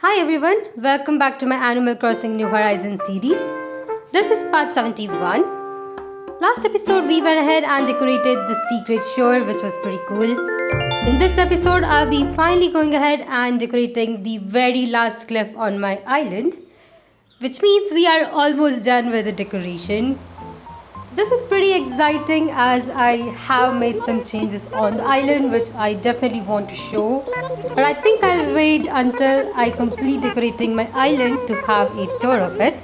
Hi everyone, welcome back to my Animal Crossing New Horizons series. This is part 71. Last episode we went ahead and decorated the secret shore, which was pretty cool. In this episode I'll be finally going ahead and decorating the very last cliff on my island, which means we are almost done with the decoration. This is pretty exciting as I have made some changes on the island which I definitely want to show. But I think I'll wait until I complete decorating my island to have a tour of it.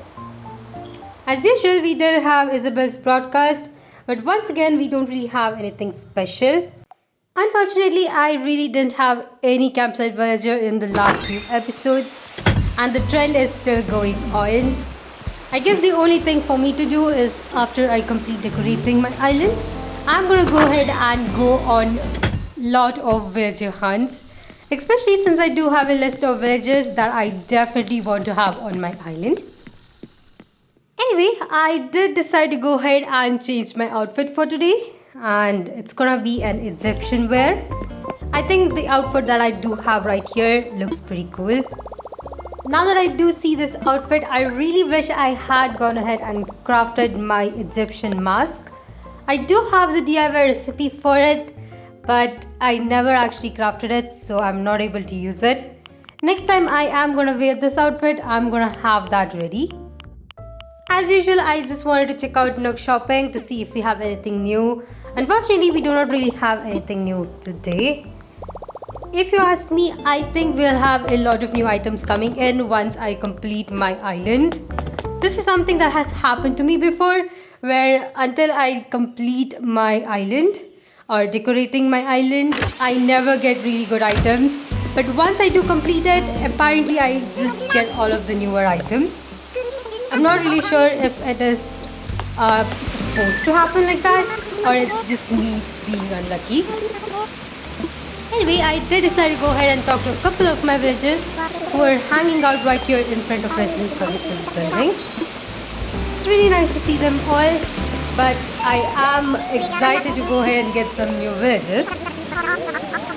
As usual, we did have Isabel's broadcast, but once again we don't really have anything special. Unfortunately, I really didn't have any campsite villager in the last few episodes, and the trend is still going on. I guess the only thing for me to do is after I complete decorating my island, I'm gonna go ahead and go on lot of villager hunts, especially since I do have a list of villagers that I definitely want to have on my island. Anyway, I did decide to go ahead and change my outfit for today, and it's gonna be an Egyptian wear. I think the outfit that I do have right here looks pretty cool. Now that I do see this outfit, I really wish I had gone ahead and crafted my Egyptian mask. I do have the DIY recipe for it, but I never actually crafted it, so I'm not able to use it. Next time I am gonna wear this outfit, I'm gonna have that ready. As usual, I just wanted to check out Nook Shopping to see if we have anything new. Unfortunately, we do not really have anything new today. If you ask me, I think we'll have a lot of new items coming in once I complete my island. This is something that has happened to me before, where until I complete my island or decorating my island, I never get really good items. But once I do complete it, apparently I just get all of the newer items. I'm not really sure if it is supposed to happen like that or it's just me being unlucky. Anyway, I did decide to go ahead and talk to a couple of my villagers who are hanging out right here in front of Resident Services building. It's really nice to see them all, but I am excited to go ahead and get some new villagers.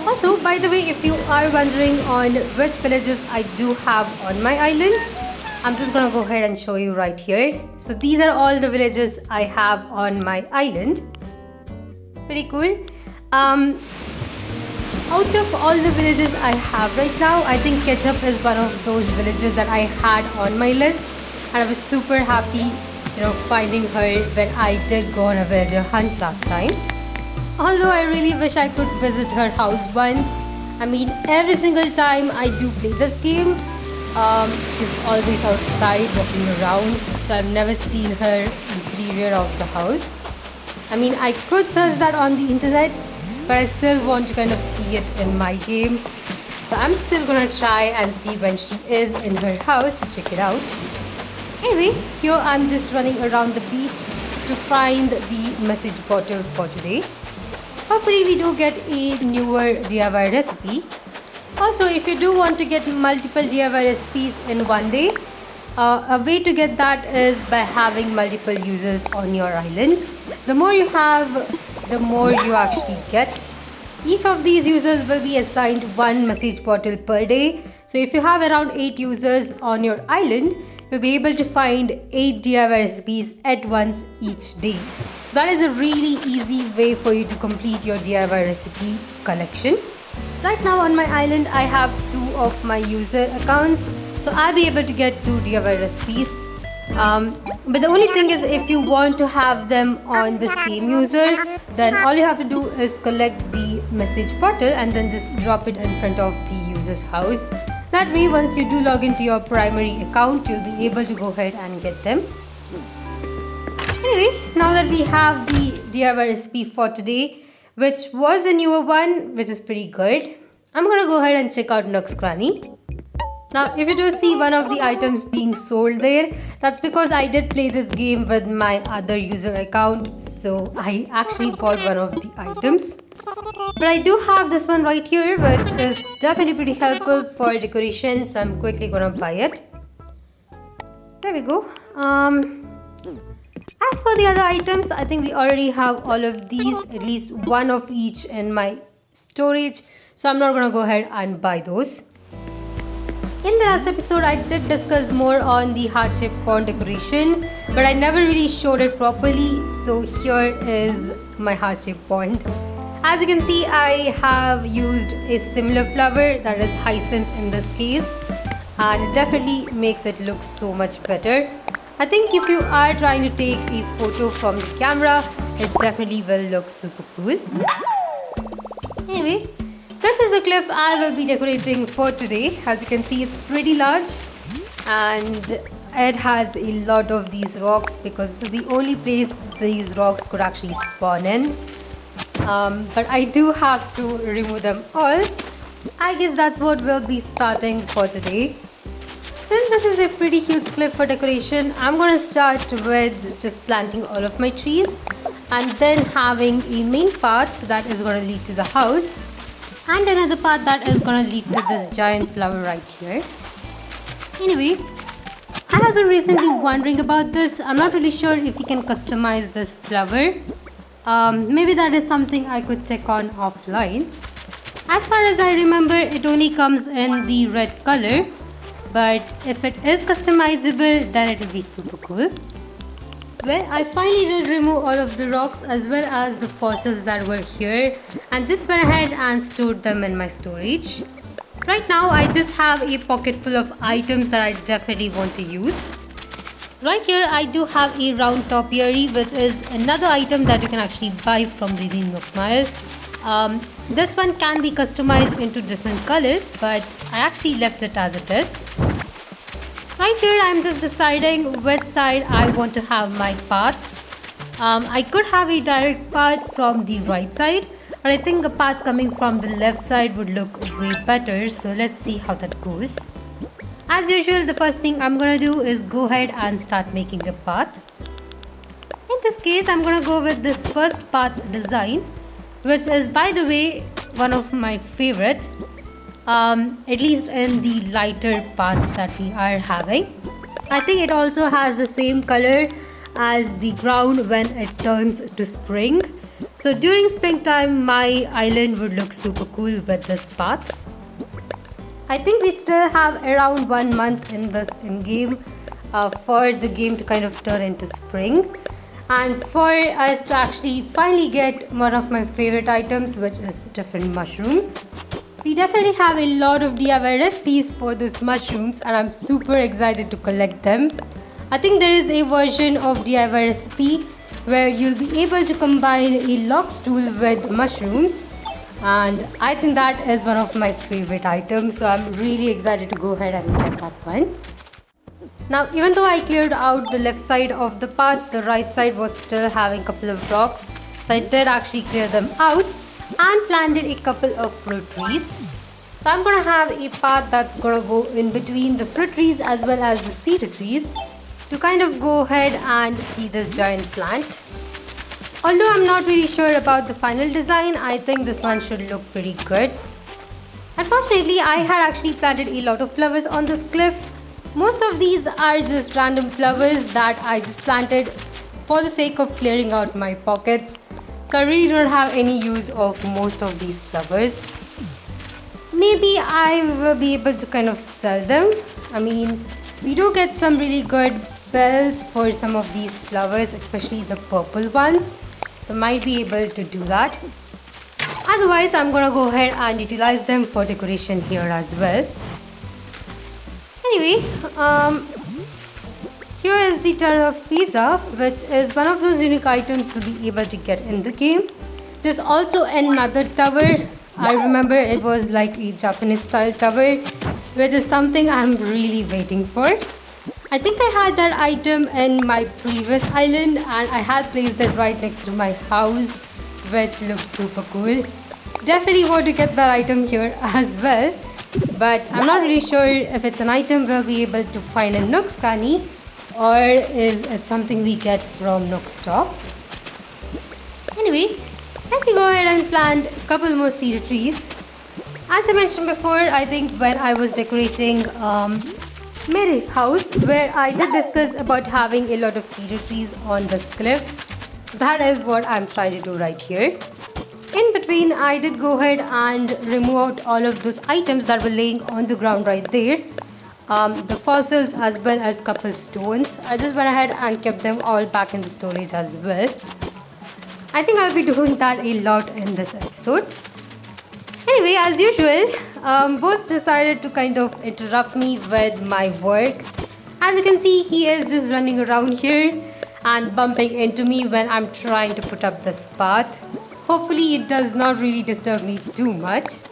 Also, by the way, if you are wondering on which villages I do have on my island, I'm just gonna go ahead and show you right here. So these are all the villages I have on my island. Pretty cool. Out of all the villages I have right now, I think Ketchup is one of those villages that I had on my list, and I was super happy, finding her when I did go on a villager hunt last time. Although I really wish I could visit her house once. I mean, every single time I do play this game, she's always outside walking around, so I've never seen her interior of the house. I mean, I could search that on the internet, but I still want to kind of see it in my game. So I'm still gonna try and see when she is in her house to check it out. Anyway, here I'm just running around the beach to find the message bottle for today. Hopefully we do get a newer DIY recipe. Also, if you do want to get multiple DIY recipes in one day, a way to get that is by having multiple users on your island. The more you have, the more you actually get. Each of these users will be assigned one message bottle per day. So if you have around 8 users on your island, you'll be able to find 8 DIY recipes at once each day. So that is a really easy way for you to complete your DIY recipe collection. Right now on my island, I have 2 of my user accounts, so I'll be able to get 2 DIY recipes. But the only thing is, if you want to have them on the same user, then all you have to do is collect the message bottle and then just drop it in front of the user's house. That way, once you do log into your primary account, you'll be able to go ahead and get them. Anyway, now that we have the DIY recipe for today, which was a newer one, which is pretty good, I'm gonna go ahead and check out Nook's Cranny. Now, if you do see one of the items being sold there, that's because I did play this game with my other user account, so I actually bought one of the items. But I do have this one right here, which is definitely pretty helpful for decoration, so I'm quickly gonna buy it. There we go. As for the other items, I think we already have all of these, at least one of each in my storage, so I'm not gonna go ahead and buy those. In the last episode, I did discuss more on the heart-shaped pond decoration, but I never really showed it properly, so here is my heart-shaped pond. As you can see, I have used a similar flower, that is hyacinth in this case, and it definitely makes it look so much better. I think if you are trying to take a photo from the camera, it definitely will look super cool. Anyway, this is the cliff I will be decorating for today. As you can see, it's pretty large and it has a lot of these rocks because this is the only place these rocks could actually spawn in. But I do have to remove them all. I guess that's what we'll be starting for today. Since this is a pretty huge cliff for decoration, I'm going to start with just planting all of my trees and then having a main path that is going to lead to the house and another path that is going to lead to this giant flower right here. Anyway, I have been recently wondering about this. I'm not really sure if you can customize this flower. Maybe that is something I could check on offline. As far as I remember, it only comes in the red color, but if it is customizable, then it will be super cool. Well, I finally did remove all of the rocks as well as the fossils that were here and just went ahead and stored them in my storage. Right now, I just have a pocket full of items that I definitely want to use. Right here, I do have a round topiary, which is another item that you can actually buy from the Nook Mile. This one can be customized into different colors, but I actually left it as it is. Right here, I'm just deciding which side I want to have my path. I could have a direct path from the right side, but I think a path coming from the left side would look way better. So let's see how that goes. As usual, the first thing I'm going to do is go ahead and start making the path. In this case, I'm going to go with this first path design, which is, by the way, one of my favorite. At least in the lighter paths that we are having. I think it also has the same color as the ground when it turns to spring. So during springtime, my island would look super cool with this path. I think we still have around 1 month in this in-game for the game to kind of turn into spring. And for us to actually finally get one of my favorite items, which is different mushrooms. We definitely have a lot of DIY recipes for those mushrooms and I'm super excited to collect them. I think there is a version of DIY recipe where you'll be able to combine a log stool with mushrooms, and I think that is one of my favorite items, so I'm really excited to go ahead and get that one. Now, even though I cleared out the left side of the path, the right side was still having a couple of rocks, so I did actually clear them out and planted a couple of fruit trees. So I'm going to have a path that's going to go in between the fruit trees as well as the cedar trees to kind of go ahead and see this giant plant. Although I'm not really sure about the final design, I think this one should look pretty good. Unfortunately, I had actually planted a lot of flowers on this cliff. Most of these are just random flowers that I just planted for the sake of clearing out my pockets. So I really don't have any use of most of these flowers. Maybe I will be able to kind of sell them. I mean, we do get some really good bells for some of these flowers, especially the purple ones. So might be able to do that. Otherwise, I'm going to go ahead and utilize them for decoration here as well. Anyway, here is the tower of Pisa, which is one of those unique items to be able to get in the game. There's also another tower. I remember it was like a Japanese style tower, which is something I'm really waiting for. I think I had that item in my previous island and I had placed it right next to my house, which looked super cool. Definitely want to get that item here as well, but I'm not really sure if it's an item we'll be able to find in Nook's Cranny or is it something we get from Nook's Top. Anyway, let me go ahead and plant a couple more cedar trees. As I mentioned before, I think when I was decorating Mary's house, where I did discuss about having a lot of cedar trees on this cliff. So that is what I'm trying to do right here. In between, I did go ahead and remove out all of those items that were laying on the ground right there. the fossils as well as couple stones. I just went ahead and kept them all back in the storage as well. I think I'll be doing that a lot in this episode. Anyway, as usual, Bones decided to kind of interrupt me with my work. As you can see, he is just running around here and bumping into me when I'm trying to put up this path. Hopefully it does not really disturb me too much.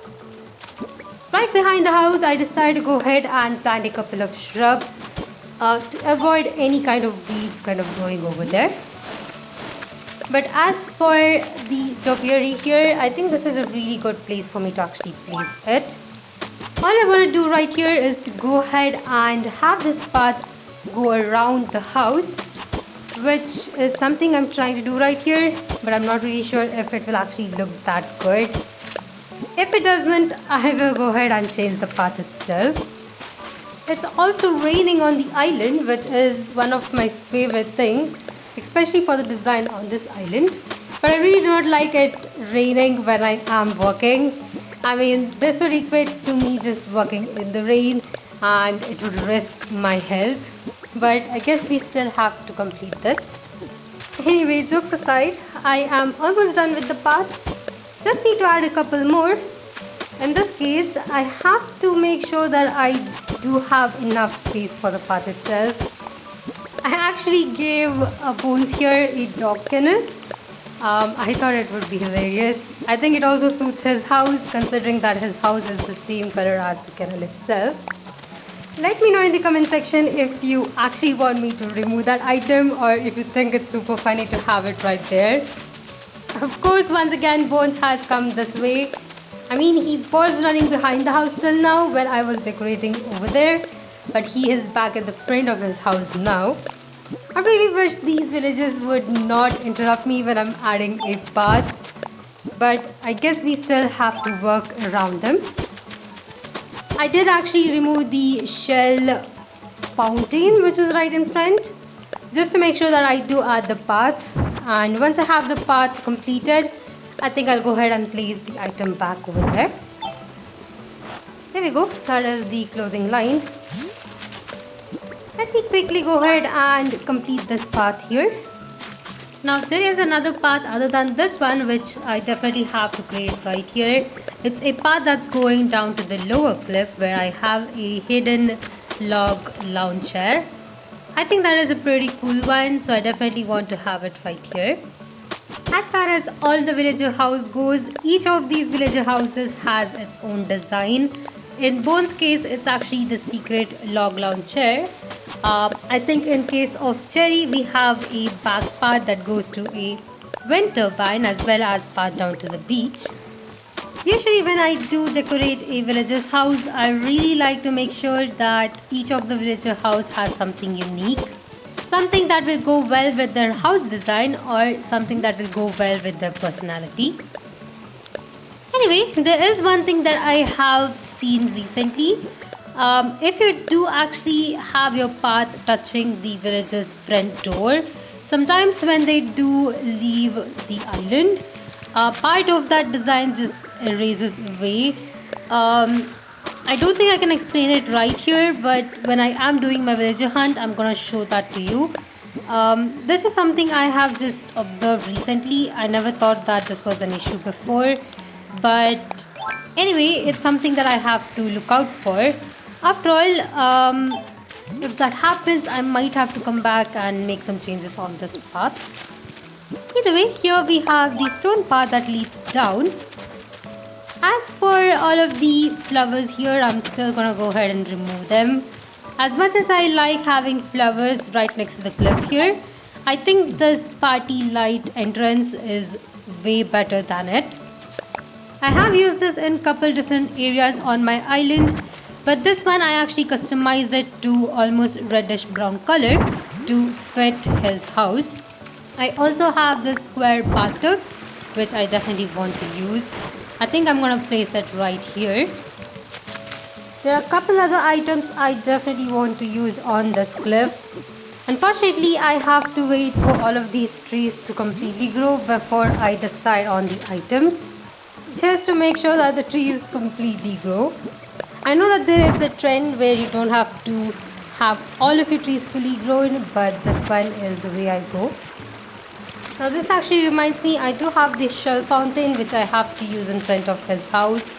Right behind the house, I decided to go ahead and plant a couple of shrubs to avoid any kind of weeds kind of growing over there. But as for the topiary here, I think this is a really good place for me to actually place it. All I want to do right here is to go ahead and have this path go around the house, which is something I'm trying to do right here, but I'm not really sure if it will actually look that good. If it doesn't, I will go ahead and change the path itself. It's also raining on the island, which is one of my favorite things, especially for the design on this island. But I really do not like it raining when I am working. I mean, this would equate to me just working in the rain and it would risk my health. But I guess we still have to complete this. Anyway, jokes aside, I am almost done with the path. Just need to add a couple more. In this case, I have to make sure that I do have enough space for the path itself. I actually gave Bones here a dog kennel. I thought it would be hilarious. I think it also suits his house, considering that his house is the same color as the kennel itself. Let me know in the comment section if you actually want me to remove that item or if you think it's super funny to have it right there. Of course, once again, Bones has come this way. I mean, he was running behind the house till now when I was decorating over there, but he is back at the front of his house now. I really wish these villages would not interrupt me when I'm adding a path, but I guess we still have to work around them. I did actually remove the shell fountain which was right in front, just to make sure that I do add the path. And once I have the path completed, I think I'll go ahead and place the item back over there. There we go, that is the clothing line. Let me quickly go ahead and complete this path here. Now there is another path other than this one which I definitely have to create right here. It's a path that's going down to the lower cliff where I have a hidden log lounge chair. I think that is a pretty cool one, so I definitely want to have it right here. As far as all the villager house goes, each of these villager houses has its own design. In Bones' case, it's actually the secret log lounge chair. I think in case of Cherry, we have a back path that goes to a wind turbine as well as path down to the beach. Usually when I do decorate a villager's house, I really like to make sure that each of the villager house has something unique. Something that will go well with their house design or something that will go well with their personality. Anyway, there is one thing that I have seen recently. If you do actually have your path touching the villager's front door, sometimes when they do leave the island, part of that design just erases away. I don't think I can explain it right here, but when I am doing my villager hunt, I'm gonna show that to you. This is something I have just observed recently. I never thought that this was an issue before, but anyway, it's something that I have to look out for. After all, if that happens, I might have to come back and make some changes on this path. Either way, here we have the stone path that leads down. As for all of the flowers here, I'm still gonna go ahead and remove them. As much as I like having flowers right next to the cliff here, I think this party light entrance is way better than it. I have used this in couple different areas on my island, but this one I actually customized it to almost reddish brown color to fit his house. I also have this square bathtub which I definitely want to use. I think I'm gonna place it right here. There are a couple other items I definitely want to use on this cliff. Unfortunately, I have to wait for all of these trees to completely grow before I decide on the items, just to make sure that the trees completely grow. I know that there is a trend where you don't have to have all of your trees fully grown, but this one is the way I go. Now this actually reminds me, I do have this shell fountain which I have to use in front of his house.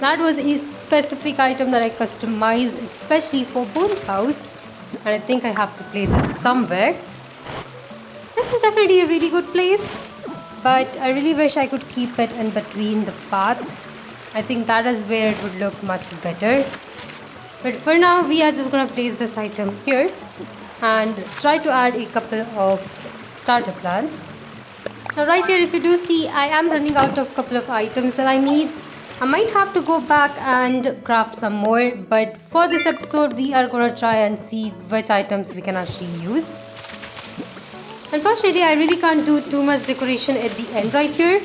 That was a specific item that I customized especially for Bone's house, and I think I have to place it somewhere. This is definitely a really good place, but I really wish I could keep it in between the path. I think that is where it would look much better. But for now, we are just going to place this item here and try to add a couple of starter plants. Now right here, if you do see, I am running out of a couple of items that I need. I might have to go back and craft some more, but for this episode, we are going to try and see which items we can actually use. Unfortunately, I really can't do too much decoration at the end right here,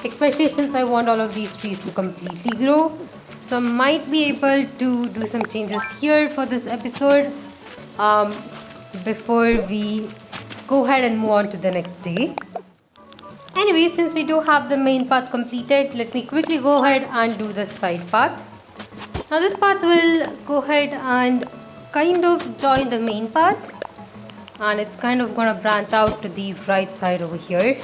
especially since I want all of these trees to completely grow. So I might be able to do some changes here for this episode before we go ahead and move on to the next day. Anyway, since we do have the main path completed, let me quickly go ahead and do the side path. Now this path will go ahead and kind of join the main path, and it's kind of gonna branch out to the right side over here.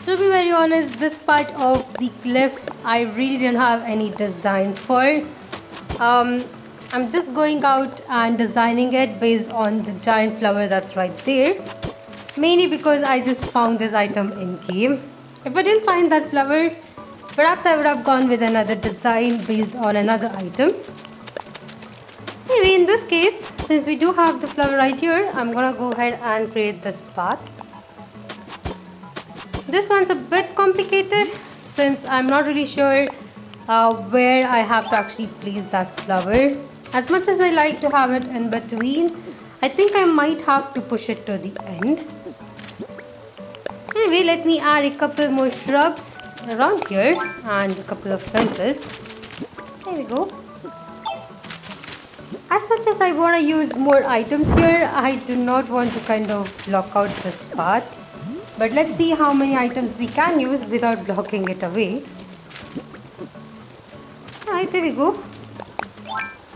To be very honest, this part of the cliff I really didn't have any designs for. I'm just going out and designing it based on the giant flower that's right there. Mainly because I just found this item in game. If I didn't find that flower, perhaps I would have gone with another design based on another item. Anyway, in this case, since we do have the flower right here, I'm gonna go ahead and create this path. This one's a bit complicated since I'm not really sure where I have to actually place that flower. As much as I like to have it in between, I think I might have to push it to the end. Anyway, let me add a couple more shrubs around here and a couple of fences. There we go. As much as I want to use more items here, I do not want to kind of block out this path. But let's see how many items we can use without blocking it away. Alright, there we go.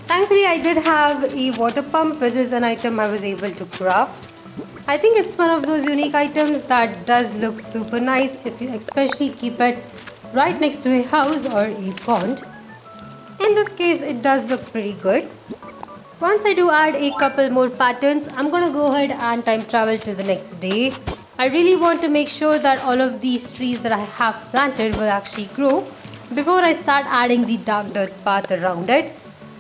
Thankfully, I did have a water pump, which is an item I was able to craft. I think it's one of those unique items that does look super nice if you especially keep it right next to a house or a pond. In this case, it does look pretty good. Once I do add a couple more patterns, I'm gonna go ahead and time travel to the next day. I really want to make sure that all of these trees that I have planted will actually grow before I start adding the dark dirt path around it.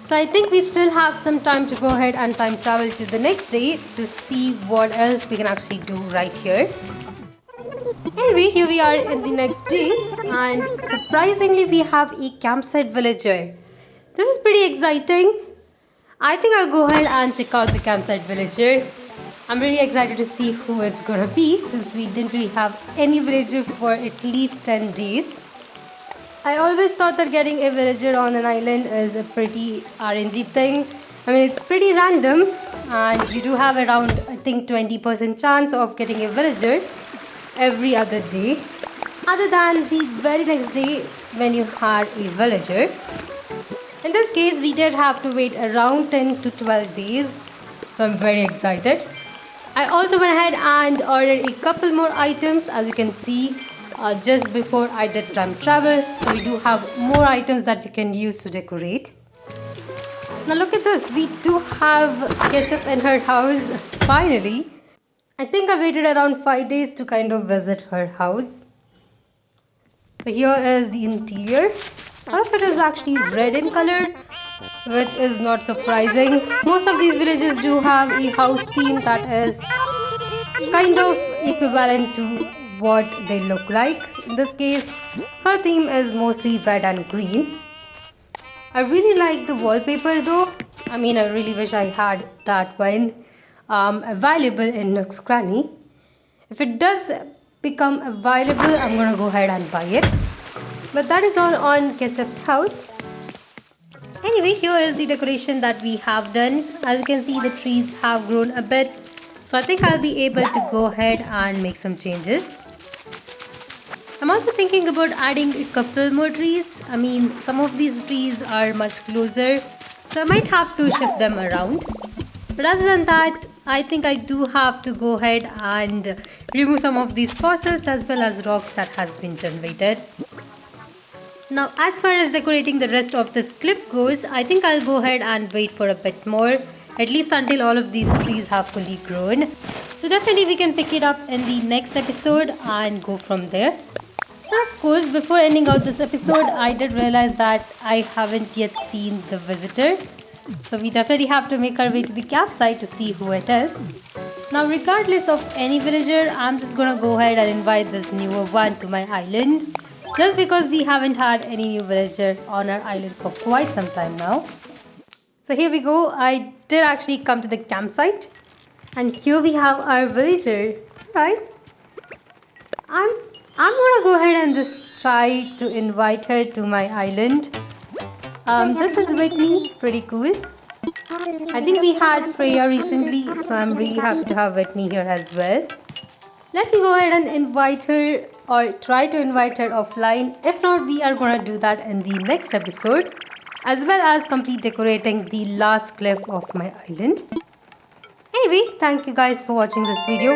So I think we still have some time to go ahead and time travel to the next day to see what else we can actually do right here. Anyway, here we are in the next day, and surprisingly we have a campsite villager. This is pretty exciting. I think I'll go ahead and check out the campsite villager. I'm really excited to see who it's gonna be since we didn't really have any villager for at least 10 days. I always thought that getting a villager on an island is a pretty RNG thing. I mean, it's pretty random and you do have around, I think, 20% chance of getting a villager every other day, other than the very next day when you had a villager. In this case, we did have to wait around 10 to 12 days, so I'm very excited. I also went ahead and ordered a couple more items, as you can see, just before I did time travel. So we do have more items that we can use to decorate. Now look at this, we do have Ketchup in her house, finally. I think I waited around 5 days to kind of visit her house. So here is the interior. All of it is actually red in color, which is not surprising. Most of these villages do have a house theme that is kind of equivalent to what they look like. In this case, her theme is mostly red and green. I really like the wallpaper though. I mean, I really wish I had that one available in Nook's Cranny. If it does become available, I'm gonna go ahead and buy it. But that is all on Ketchup's house. Anyway, here is the decoration that we have done. As you can see, the trees have grown a bit. So I think I'll be able to go ahead and make some changes. I'm also thinking about adding a couple more trees. I mean, some of these trees are much closer So I might have to shift them around. But other than that, I think I do have to go ahead and remove some of these fossils as well as rocks that has been generated. Now as far as decorating the rest of this cliff goes, I think I'll go ahead and wait for a bit more, at least until all of these trees have fully grown. So definitely we can pick it up in the next episode and go from there. Now of course, before ending out this episode, I did realize that I haven't yet seen the visitor. So we definitely have to make our way to the campsite to see who it is. Now regardless of any villager, I'm just gonna go ahead and invite this newer one to my island. Just because we haven't had any new villager on our island for quite some time now. So here we go. I did actually come to the campsite. And here we have our villager. Right? I'm gonna go ahead and just try to invite her to my island. This is Whitney, pretty cool. I think we had Freya recently, so I'm really happy to have Whitney here as well. Let me go ahead and invite her or try to invite her offline. If not, we are going to do that in the next episode, as well as complete decorating the last cliff of my island. Anyway, thank you guys for watching this video.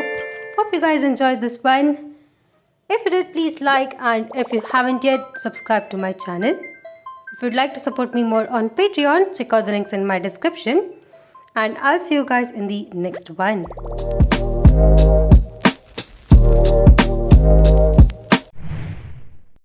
Hope you guys enjoyed this one. If you did, please like, and if you haven't yet, subscribe to my channel. If you'd like to support me more on Patreon, check out the links in my description. And I'll see you guys in the next one.